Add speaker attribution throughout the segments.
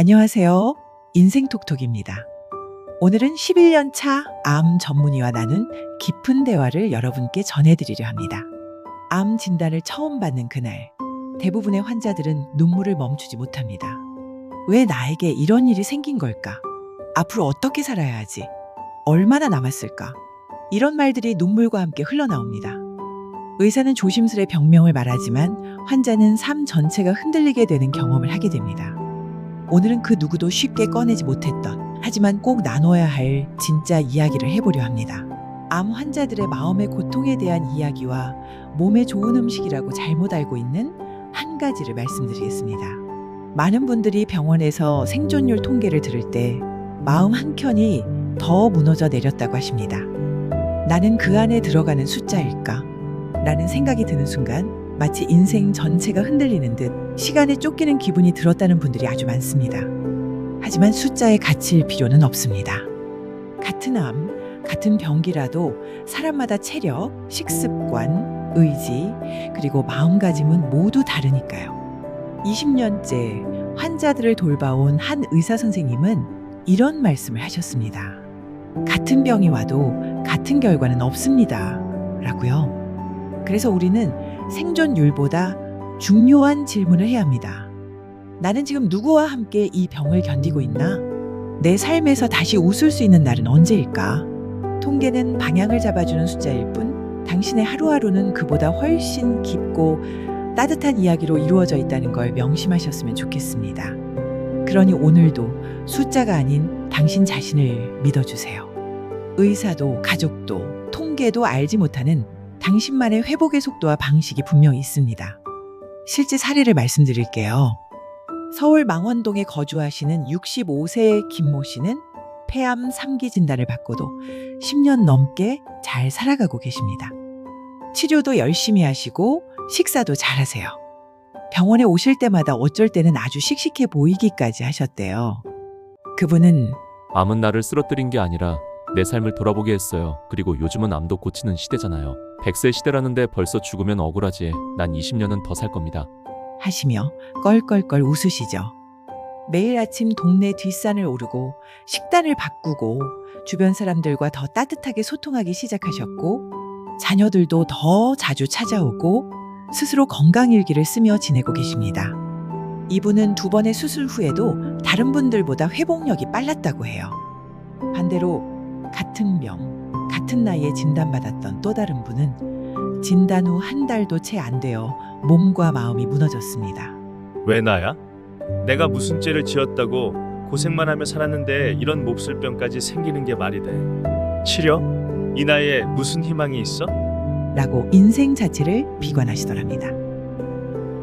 Speaker 1: 안녕하세요. 인생톡톡입니다. 오늘은 11년 차 암 전문의와 나눈 깊은 대화를 여러분께 전해드리려 합니다. 암 진단을 처음 받는 그날, 대부분의 환자들은 눈물을 멈추지 못합니다. 왜 나에게 이런 일이 생긴 걸까? 앞으로 어떻게 살아야 하지? 얼마나 남았을까? 이런 말들이 눈물과 함께 흘러나옵니다. 의사는 조심스레 병명을 말하지만 환자는 삶 전체가 흔들리게 되는 경험을 하게 됩니다. 오늘은 그 누구도 쉽게 꺼내지 못했던, 하지만 꼭 나눠야 할 진짜 이야기를 해보려 합니다. 암 환자들의 마음의 고통에 대한 이야기와 몸에 좋은 음식이라고 잘못 알고 있는 한 가지를 말씀드리겠습니다. 많은 분들이 병원에서 생존율 통계를 들을 때 마음 한켠이 더 무너져 내렸다고 하십니다. 나는 그 안에 들어가는 숫자일까? 라는 생각이 드는 순간 마치 인생 전체가 흔들리는 듯 시간에 쫓기는 기분이 들었다는 분들이 아주 많습니다. 하지만 숫자에 갇힐 필요는 없습니다. 같은 암, 같은 병기라도 사람마다 체력, 식습관, 의지, 그리고 마음가짐은 모두 다르니까요. 20년째 환자들을 돌봐온 한 의사 선생님은 이런 말씀을 하셨습니다. 같은 병이 와도 같은 결과는 없습니다. 라고요. 그래서 우리는 생존율보다 중요한 질문을 해야 합니다. 나는 지금 누구와 함께 이 병을 견디고 있나? 내 삶에서 다시 웃을 수 있는 날은 언제일까? 통계는 방향을 잡아주는 숫자일 뿐 당신의 하루하루는 그보다 훨씬 깊고 따뜻한 이야기로 이루어져 있다는 걸 명심하셨으면 좋겠습니다. 그러니 오늘도 숫자가 아닌 당신 자신을 믿어주세요. 의사도 가족도 통계도 알지 못하는 당신만의 회복의 속도와 방식이 분명히 있습니다. 실제 사례를 말씀드릴게요. 서울 망원동에 거주하시는 65세의 김모 씨는 폐암 3기 진단을 받고도 10년 넘게 잘 살아가고 계십니다. 치료도 열심히 하시고 식사도 잘하세요. 병원에 오실 때마다 어쩔 때는 아주 씩씩해 보이기까지 하셨대요. 그분은
Speaker 2: 암은 나를 쓰러뜨린 게 아니라 내 삶을 돌아보게 했어요. 그리고 요즘은 암도 고치는 시대잖아요. 100세 시대라는데 벌써 죽으면 억울하지. 난 20년은 더 살 겁니다.
Speaker 1: 하시며 껄껄껄 웃으시죠. 매일 아침 동네 뒷산을 오르고 식단을 바꾸고 주변 사람들과 더 따뜻하게 소통하기 시작하셨고 자녀들도 더 자주 찾아오고 스스로 건강일기를 쓰며 지내고 계십니다. 이분은 2번의 수술 후에도 다른 분들보다 회복력이 빨랐다고 해요. 반대로 같은 병, 같은 나이에 진단받았던 또 다른 분은 진단 후 한 달도 채 안 되어 몸과 마음이 무너졌습니다.
Speaker 3: 왜 나야? 내가 무슨 죄를 지었다고 고생만 하며 살았는데 이런 몹쓸병까지 생기는 게 말이 돼. 치료? 이 나이에 무슨 희망이 있어?
Speaker 1: 라고 인생 자체를 비관하시더랍니다.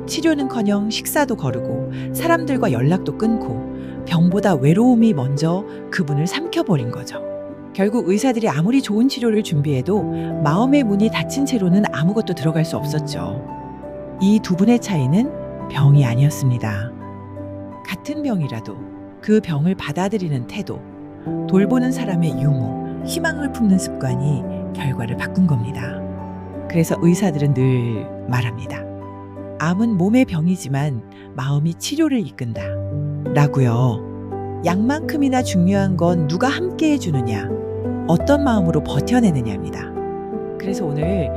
Speaker 1: 치료는커녕 식사도 거르고 사람들과 연락도 끊고 병보다 외로움이 먼저 그분을 삼켜버린 거죠. 결국 의사들이 아무리 좋은 치료를 준비해도 마음의 문이 닫힌 채로는 아무것도 들어갈 수 없었죠. 이 두 분의 차이는 병이 아니었습니다. 같은 병이라도 그 병을 받아들이는 태도, 돌보는 사람의 유무, 희망을 품는 습관이 결과를 바꾼 겁니다. 그래서 의사들은 늘 말합니다. 암은 몸의 병이지만 마음이 치료를 이끈다. 라고요. 약만큼이나 중요한 건 누가 함께 해주느냐, 어떤 마음으로 버텨내느냐입니다. 그래서 오늘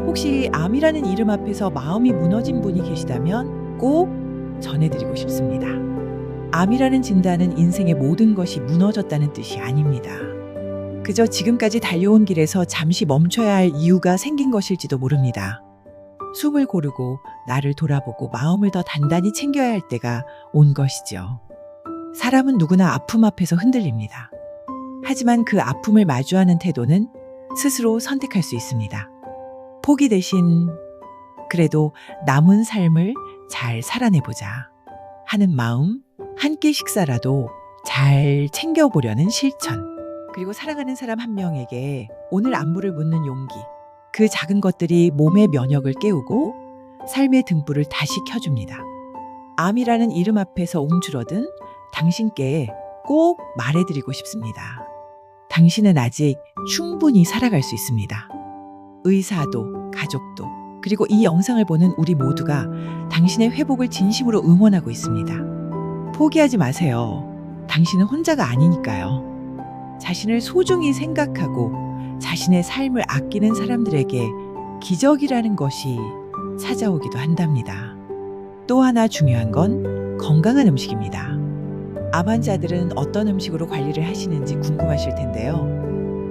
Speaker 1: 혹시 암이라는 이름 앞에서 마음이 무너진 분이 계시다면 꼭 전해드리고 싶습니다. 암이라는 진단은 인생의 모든 것이 무너졌다는 뜻이 아닙니다. 그저 지금까지 달려온 길에서 잠시 멈춰야 할 이유가 생긴 것일지도 모릅니다. 숨을 고르고 나를 돌아보고 마음을 더 단단히 챙겨야 할 때가 온 것이죠. 사람은 누구나 아픔 앞에서 흔들립니다. 하지만 그 아픔을 마주하는 태도는 스스로 선택할 수 있습니다. 포기 대신 그래도 남은 삶을 잘 살아내보자 하는 마음, 한 끼 식사라도 잘 챙겨보려는 실천, 그리고 사랑하는 사람 한 명에게 오늘 안부를 묻는 용기, 그 작은 것들이 몸의 면역을 깨우고 삶의 등불을 다시 켜줍니다. 암이라는 이름 앞에서 움츠러든 당신께 꼭 말해드리고 싶습니다. 당신은 아직 충분히 살아갈 수 있습니다. 의사도 가족도 그리고 이 영상을 보는 우리 모두가 당신의 회복을 진심으로 응원하고 있습니다. 포기하지 마세요. 당신은 혼자가 아니니까요. 자신을 소중히 생각하고 자신의 삶을 아끼는 사람들에게 기적이라는 것이 찾아오기도 한답니다. 또 하나 중요한 건 건강한 음식입니다. 암 환자들은 어떤 음식으로 관리를 하시는지 궁금하실 텐데요.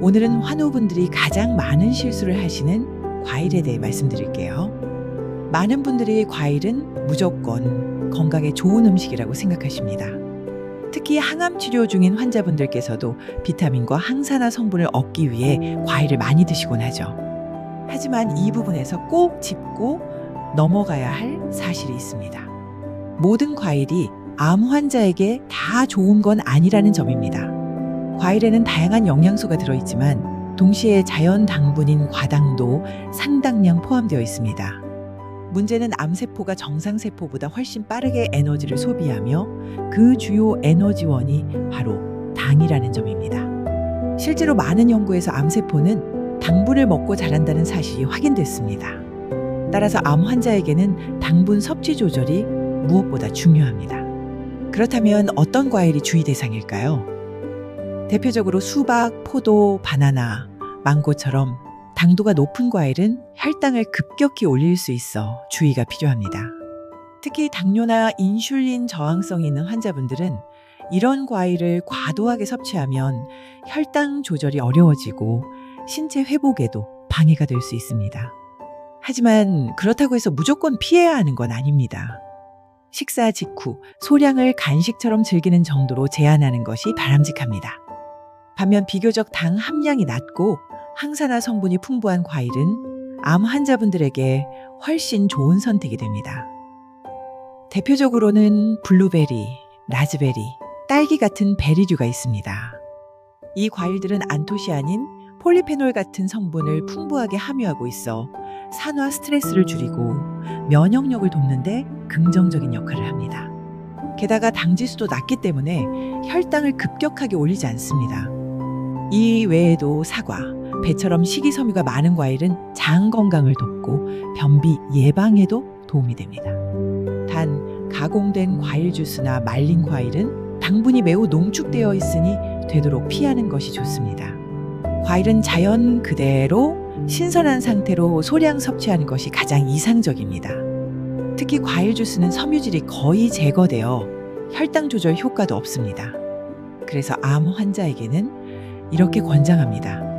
Speaker 1: 오늘은 환우분들이 가장 많은 실수를 하시는 과일에 대해 말씀드릴게요. 많은 분들이 과일은 무조건 건강에 좋은 음식이라고 생각하십니다. 특히 항암 치료 중인 환자분들께서도 비타민과 항산화 성분을 얻기 위해 과일을 많이 드시곤 하죠. 하지만 이 부분에서 꼭 짚고 넘어가야 할 사실이 있습니다. 모든 과일이 암 환자에게 다 좋은 건 아니라는 점입니다. 과일에는 다양한 영양소가 들어있지만 동시에 자연 당분인 과당도 상당량 포함되어 있습니다. 문제는 암세포가 정상세포보다 훨씬 빠르게 에너지를 소비하며 그 주요 에너지원이 바로 당이라는 점입니다. 실제로 많은 연구에서 암세포는 당분을 먹고 자란다는 사실이 확인됐습니다. 따라서 암 환자에게는 당분 섭취 조절이 무엇보다 중요합니다. 그렇다면 어떤 과일이 주의 대상일까요? 대표적으로 수박, 포도, 바나나, 망고처럼 당도가 높은 과일은 혈당을 급격히 올릴 수 있어 주의가 필요합니다. 특히 당뇨나 인슐린 저항성이 있는 환자분들은 이런 과일을 과도하게 섭취하면 혈당 조절이 어려워지고 신체 회복에도 방해가 될 수 있습니다. 하지만 그렇다고 해서 무조건 피해야 하는 건 아닙니다. 식사 직후 소량을 간식처럼 즐기는 정도로 제한하는 것이 바람직합니다. 반면 비교적 당 함량이 낮고 항산화 성분이 풍부한 과일은 암 환자분들에게 훨씬 좋은 선택이 됩니다. 대표적으로는 블루베리, 라즈베리, 딸기 같은 베리류가 있습니다. 이 과일들은 안토시아닌, 폴리페놀 같은 성분을 풍부하게 함유하고 있어 산화 스트레스를 줄이고 면역력을 돕는데 긍정적인 역할을 합니다. 게다가 당지수도 낮기 때문에 혈당을 급격하게 올리지 않습니다. 이 외에도 사과, 배처럼 식이섬유가 많은 과일은 장 건강을 돕고 변비 예방에도 도움이 됩니다. 단, 가공된 과일 주스나 말린 과일은 당분이 매우 농축되어 있으니 되도록 피하는 것이 좋습니다. 과일은 자연 그대로 신선한 상태로 소량 섭취하는 것이 가장 이상적입니다. 특히 과일 주스는 섬유질이 거의 제거되어 혈당 조절 효과도 없습니다. 그래서 암 환자에게는 이렇게 권장합니다.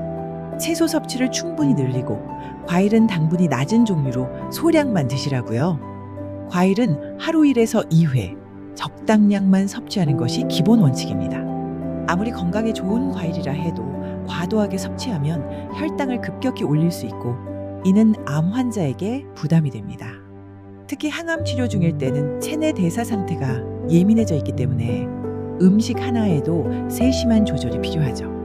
Speaker 1: 채소 섭취를 충분히 늘리고 과일은 당분이 낮은 종류로 소량만 드시라고요. 과일은 하루 1에서 2회 적당량만 섭취하는 것이 기본 원칙입니다. 아무리 건강에 좋은 과일이라 해도 과도하게 섭취하면 혈당을 급격히 올릴 수 있고 이는 암 환자에게 부담이 됩니다. 특히 항암 치료 중일 때는 체내 대사 상태가 예민해져 있기 때문에 음식 하나에도 세심한 조절이 필요하죠.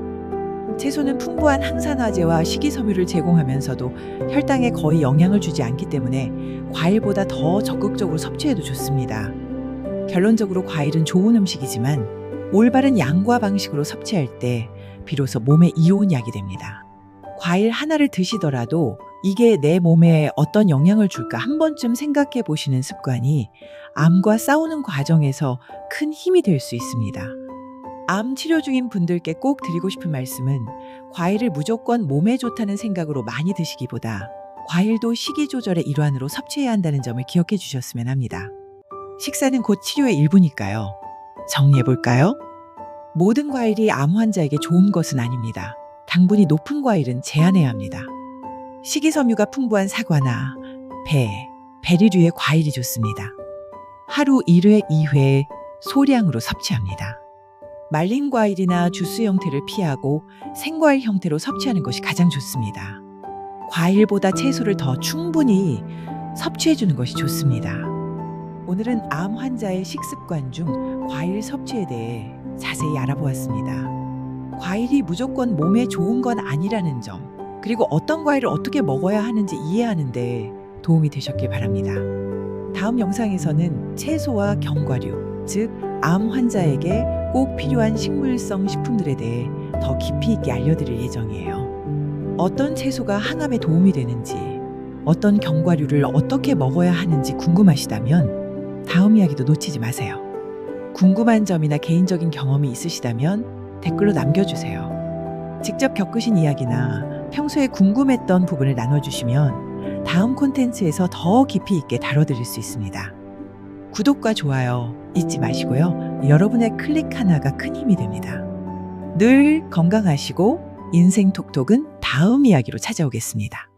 Speaker 1: 채소는 풍부한 항산화제와 식이섬유를 제공하면서도 혈당에 거의 영향을 주지 않기 때문에 과일보다 더 적극적으로 섭취해도 좋습니다. 결론적으로 과일은 좋은 음식이지만 올바른 양과 방식으로 섭취할 때 비로소 몸에 이온약이 됩니다. 과일 하나를 드시더라도 이게 내 몸에 어떤 영향을 줄까 한 번쯤 생각해 보시는 습관이 암과 싸우는 과정에서 큰 힘이 될 수 있습니다. 암 치료 중인 분들께 꼭 드리고 싶은 말씀은 과일을 무조건 몸에 좋다는 생각으로 많이 드시기보다 과일도 식이 조절의 일환으로 섭취해야 한다는 점을 기억해 주셨으면 합니다. 식사는 곧 치료의 일부니까요. 정리해 볼까요? 모든 과일이 암 환자에게 좋은 것은 아닙니다. 당분이 높은 과일은 제한해야 합니다. 식이섬유가 풍부한 사과나 배, 베리류의 과일이 좋습니다. 하루 1회, 2회 소량으로 섭취합니다. 말린 과일이나 주스 형태를 피하고 생과일 형태로 섭취하는 것이 가장 좋습니다. 과일보다 채소를 더 충분히 섭취해주는 것이 좋습니다. 오늘은 암 환자의 식습관 중 과일 섭취에 대해 자세히 알아보았습니다. 과일이 무조건 몸에 좋은 건 아니라는 점, 그리고 어떤 과일을 어떻게 먹어야 하는지 이해하는데 도움이 되셨길 바랍니다. 다음 영상에서는 채소와 견과류, 즉 암 환자에게 꼭 필요한 식물성 식품들에 대해 더 깊이 있게 알려드릴 예정이에요. 어떤 채소가 항암에 도움이 되는지, 어떤 견과류를 어떻게 먹어야 하는지 궁금하시다면 다음 이야기도 놓치지 마세요. 궁금한 점이나 개인적인 경험이 있으시다면 댓글로 남겨주세요. 직접 겪으신 이야기나 평소에 궁금했던 부분을 나눠주시면 다음 콘텐츠에서 더 깊이 있게 다뤄드릴 수 있습니다. 구독과 좋아요 잊지 마시고요. 여러분의 클릭 하나가 큰 힘이 됩니다. 늘 건강하시고 인생 톡톡은 다음 이야기로 찾아오겠습니다.